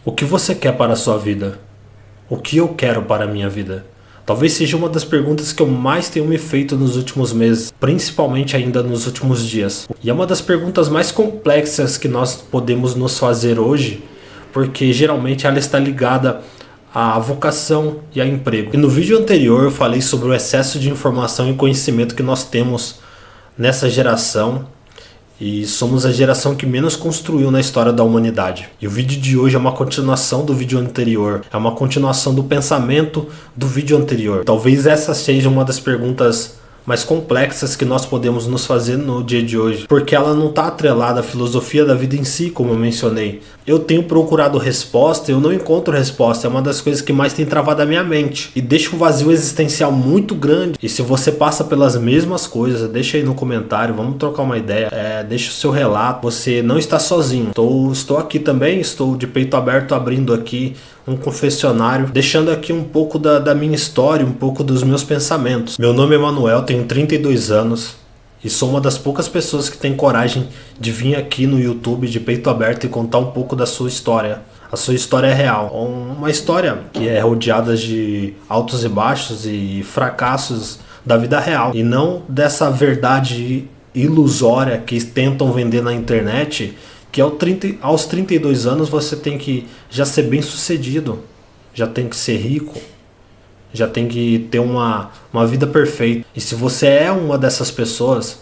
O que você quer para a sua vida? O que eu quero para a minha vida? Talvez seja uma das perguntas que eu mais tenho me feito nos últimos meses, principalmente ainda nos últimos dias. E é uma das perguntas mais complexas que nós podemos nos fazer hoje, porque geralmente ela está ligada à vocação e a emprego. E no vídeo anterior eu falei sobre o excesso de informação e conhecimento que nós temos nessa geração. E somos a geração que menos construiu na história da humanidade. E o vídeo de hoje é uma continuação do vídeo anterior. É uma continuação do pensamento do vídeo anterior. Talvez essa seja uma das perguntas mais complexas que nós podemos nos fazer no dia de hoje. Porque ela não está atrelada à filosofia da vida em si, como eu mencionei. Eu tenho procurado resposta e eu não encontro resposta. É uma das coisas que mais tem travado a minha mente. E deixa um vazio existencial muito grande. E se você passa pelas mesmas coisas, deixa aí no comentário, vamos trocar uma ideia. Deixa o seu relato. Você não está sozinho. Estou aqui também, estou de peito aberto abrindo aqui um confessionário, deixando aqui um pouco da minha história, um pouco dos meus pensamentos. Meu nome é Manuel, tenho 32 anos e sou uma das poucas pessoas que tem coragem de vir aqui no YouTube de peito aberto e contar um pouco da sua história. A sua história é real. Uma história que é rodeada de altos e baixos e fracassos da vida real. E não dessa verdade ilusória que tentam vender na internet, que aos 32 anos você tem que já ser bem sucedido, já tem que ser rico, já tem que ter uma vida perfeita. E se você é uma dessas pessoas,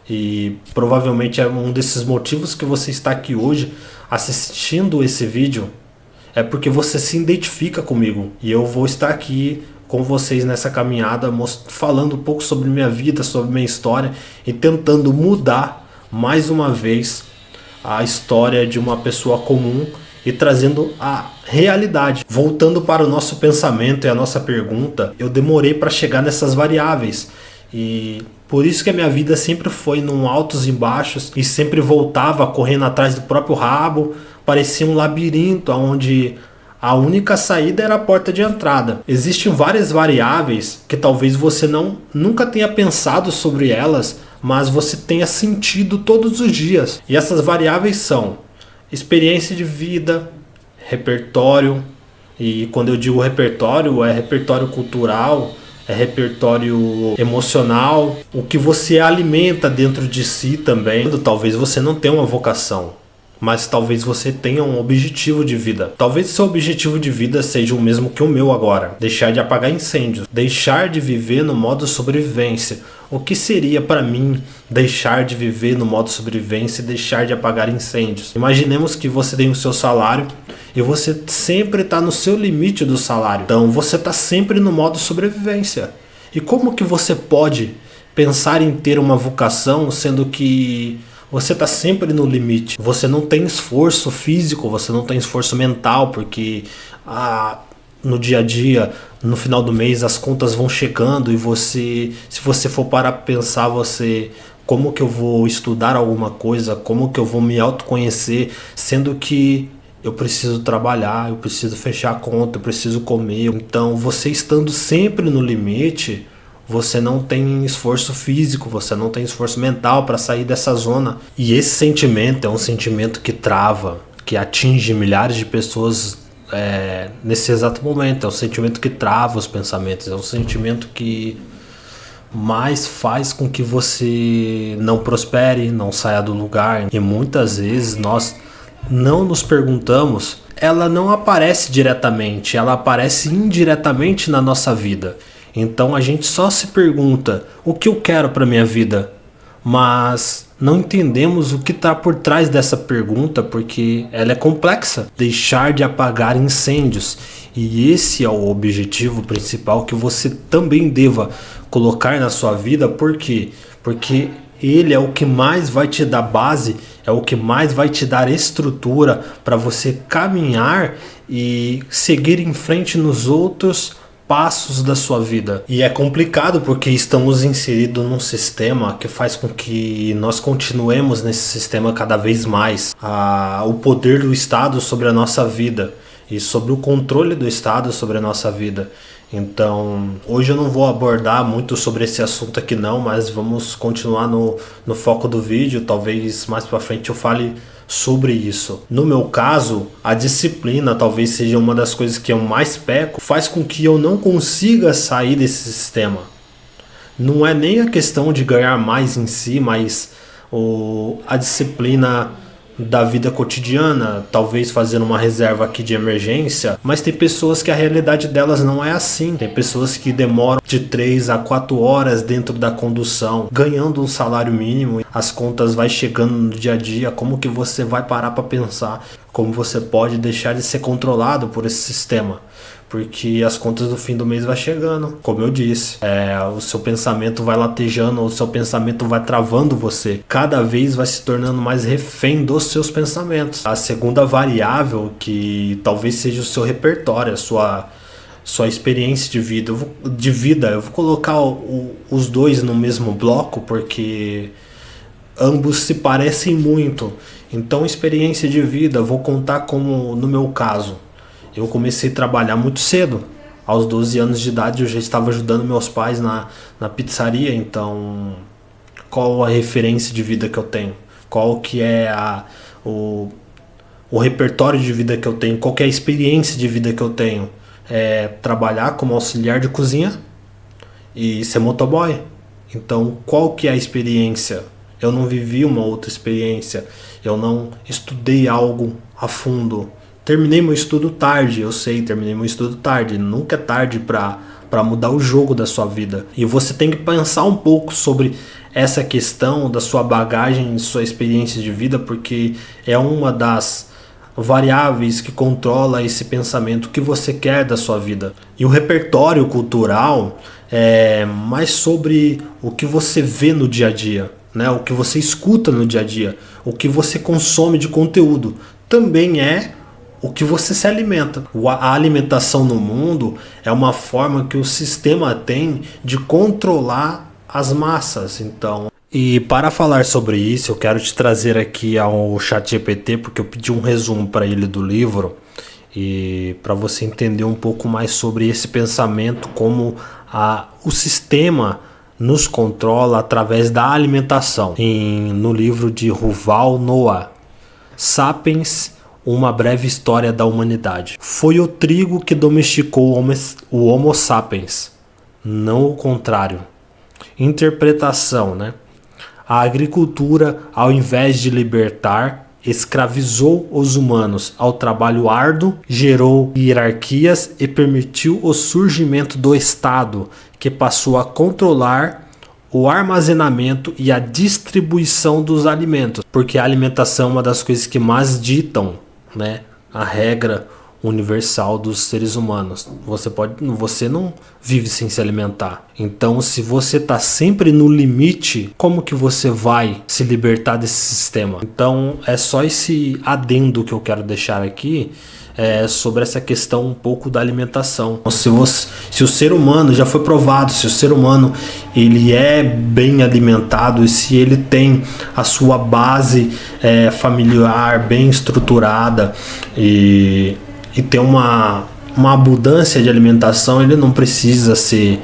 e provavelmente é um desses motivos que você está aqui hoje assistindo esse vídeo, é porque você se identifica comigo. E eu vou estar aqui com vocês nessa caminhada, falando um pouco sobre minha vida, sobre minha história e tentando mudar mais uma vez a história de uma pessoa comum e trazendo a realidade. Voltando para o nosso pensamento e a nossa pergunta, eu demorei para chegar nessas variáveis e por isso que a minha vida sempre foi num altos e baixos e sempre voltava correndo atrás do próprio rabo. Parecia um labirinto onde a única saída era a porta de entrada. Existem várias variáveis que talvez você nunca tenha pensado sobre elas, mas você tenha sentido todos os dias. E essas variáveis são experiência de vida, repertório, e quando eu digo repertório, é repertório cultural, é repertório emocional, o que você alimenta dentro de si também. Talvez você não tenha uma vocação, mas talvez você tenha um objetivo de vida. Talvez seu objetivo de vida seja o mesmo que o meu agora. Deixar de apagar incêndios. Deixar de viver no modo sobrevivência. O que seria para mim deixar de viver no modo sobrevivência e deixar de apagar incêndios? Imaginemos que você tem o seu salário e você sempre está no seu limite do salário. Então você está sempre no modo sobrevivência. E como que você pode pensar em ter uma vocação sendo que você está sempre no limite? Você não tem esforço físico, você não tem esforço mental, porque no dia a dia, no final do mês, as contas vão chegando e se você for parar para pensar, como que eu vou estudar alguma coisa, como que eu vou me autoconhecer, sendo que eu preciso trabalhar, eu preciso fechar a conta, eu preciso comer. Então, você estando sempre no limite, você não tem esforço físico, você não tem esforço mental para sair dessa zona. E esse sentimento é um sentimento que trava, que atinge milhares de pessoas nesse exato momento. É um sentimento que trava os pensamentos, é um sentimento que mais faz com que você não prospere, não saia do lugar. E muitas vezes nós não nos perguntamos, ela não aparece diretamente, ela aparece indiretamente na nossa vida. Então a gente só se pergunta o que eu quero para minha vida, mas não entendemos o que está por trás dessa pergunta, porque ela é complexa. Deixar de apagar incêndios, e esse é o objetivo principal que você também deva colocar na sua vida. Por quê? Porque ele é o que mais vai te dar base, é o que mais vai te dar estrutura para você caminhar e seguir em frente nos outros passos da sua vida. E é complicado porque estamos inseridos num sistema que faz com que nós continuemos nesse sistema cada vez mais. O poder do Estado sobre a nossa vida e sobre o controle do Estado sobre a nossa vida. Então, hoje eu não vou abordar muito sobre esse assunto aqui não, mas vamos continuar no foco do vídeo. Talvez mais pra frente eu fale sobre isso. No meu caso, a disciplina talvez seja uma das coisas que eu mais peco, faz com que eu não consiga sair desse sistema. Não é nem a questão de ganhar mais em si, mas a disciplina da vida cotidiana, talvez fazendo uma reserva aqui de emergência, mas tem pessoas que a realidade delas não é assim. Tem pessoas que demoram de 3 a 4 horas dentro da condução, ganhando um salário mínimo, as contas vai chegando no dia a dia. Como que você vai parar para pensar como você pode deixar de ser controlado por esse sistema? Porque as contas do fim do mês vai chegando, como eu disse. O seu pensamento vai latejando, o seu pensamento vai travando você. Cada vez vai se tornando mais refém dos seus pensamentos. A segunda variável, que talvez seja o seu repertório, a sua experiência de vida. Eu vou colocar os dois no mesmo bloco, porque ambos se parecem muito. Então, experiência de vida, eu vou contar como no meu caso. Eu comecei a trabalhar muito cedo. Aos 12 anos de idade eu já estava ajudando meus pais na pizzaria. Então, qual a referência de vida que eu tenho? Qual que é o repertório de vida que eu tenho? Qual que é a experiência de vida que eu tenho? É trabalhar como auxiliar de cozinha e ser motoboy. Então, qual que é a experiência? Eu não vivi uma outra experiência. Eu não estudei algo a fundo. Terminei meu estudo tarde, eu sei, terminei meu estudo tarde. Nunca é tarde para mudar o jogo da sua vida. E você tem que pensar um pouco sobre essa questão da sua bagagem, sua experiência de vida, porque é uma das variáveis que controla esse pensamento que você quer da sua vida. E o repertório cultural é mais sobre o que você vê no dia a dia, né? O que você escuta no dia a dia, o que você consome de conteúdo. Também é o que você se alimenta. A alimentação no mundo é uma forma que o sistema tem de controlar as massas. Então, e para falar sobre isso, eu quero te trazer aqui ao ChatGPT, porque eu pedi um resumo para ele do livro, e para você entender um pouco mais sobre esse pensamento, como o sistema nos controla através da alimentação. No livro de Yuval Noah, Sapiens, uma breve história da humanidade. Foi o trigo que domesticou o Homo sapiens, não o contrário. Interpretação, né? A agricultura, ao invés de libertar, escravizou os humanos ao trabalho árduo, gerou hierarquias e permitiu o surgimento do Estado, que passou a controlar o armazenamento e a distribuição dos alimentos, porque a alimentação é uma das coisas que mais ditam, né, a regra universal dos seres humanos. Você não vive sem se alimentar. Então, se você está sempre no limite, como que você vai se libertar desse sistema? Então, é só esse adendo que eu quero deixar aqui sobre essa questão um pouco da alimentação. Se o ser humano, já foi provado, se o ser humano ele é bem alimentado e se ele tem a sua base familiar bem estruturada e tem uma abundância de alimentação, ele não precisa ser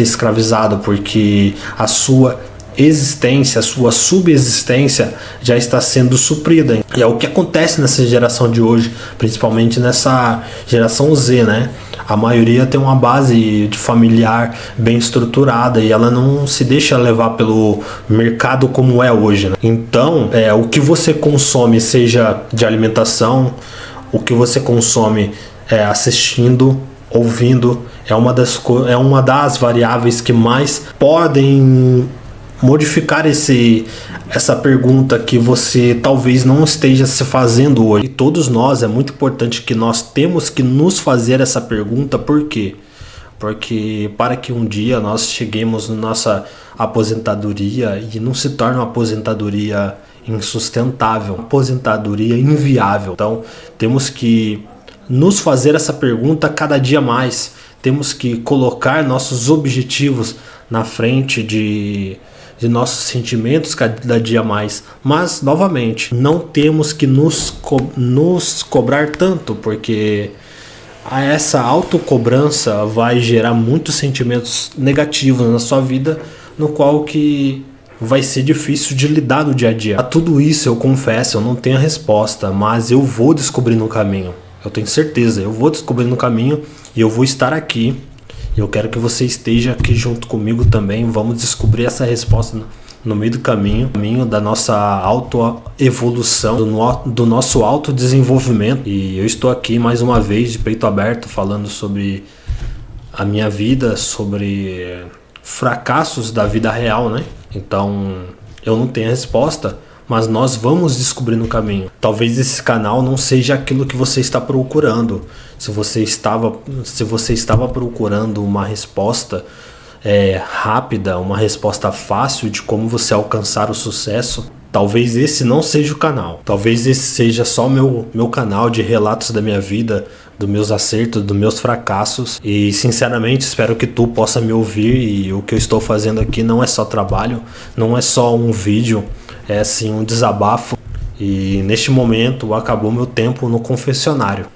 escravizado, porque a sua existência, a sua subexistência já está sendo suprida. E é o que acontece nessa geração de hoje, principalmente nessa geração Z, né? A maioria tem uma base de familiar bem estruturada e ela não se deixa levar pelo mercado como é hoje, né? Então, o que você consome, seja de alimentação, o que você consome assistindo, ouvindo, é uma das variáveis que mais podem modificar essa pergunta que você talvez não esteja se fazendo hoje. E todos nós, é muito importante que nós temos que nos fazer essa pergunta. Por quê? Porque para que um dia nós cheguemos na nossa aposentadoria e não se torne uma aposentadoria insustentável, uma aposentadoria inviável. Então temos que nos fazer essa pergunta cada dia mais. Temos que colocar nossos objetivos na frente de nossos sentimentos cada dia mais. Mas, novamente, não temos que nos cobrar tanto, porque essa autocobrança vai gerar muitos sentimentos negativos na sua vida, no qual que vai ser difícil de lidar no dia a dia. A tudo isso eu confesso, eu não tenho a resposta, mas eu vou descobrir no caminho. Eu tenho certeza, eu vou descobrir no caminho e eu vou estar aqui. Eu quero que você esteja aqui junto comigo também. Vamos descobrir essa resposta no meio do caminho da nossa autoevolução, do nosso autodesenvolvimento. E eu estou aqui mais uma vez de peito aberto falando sobre a minha vida, sobre fracassos da vida real, né? Então, eu não tenho a resposta, mas nós vamos descobrir no caminho. Talvez esse canal não seja aquilo que você está procurando. Se você estava procurando uma resposta rápida, uma resposta fácil de como você alcançar o sucesso, talvez esse não seja o canal. Talvez esse seja só meu canal de relatos da minha vida, dos meus acertos, dos meus fracassos. E sinceramente espero que tu possa me ouvir. E o que eu estou fazendo aqui não é só trabalho, não é só um vídeo, é sim um desabafo. E neste momento acabou meu tempo no confessionário.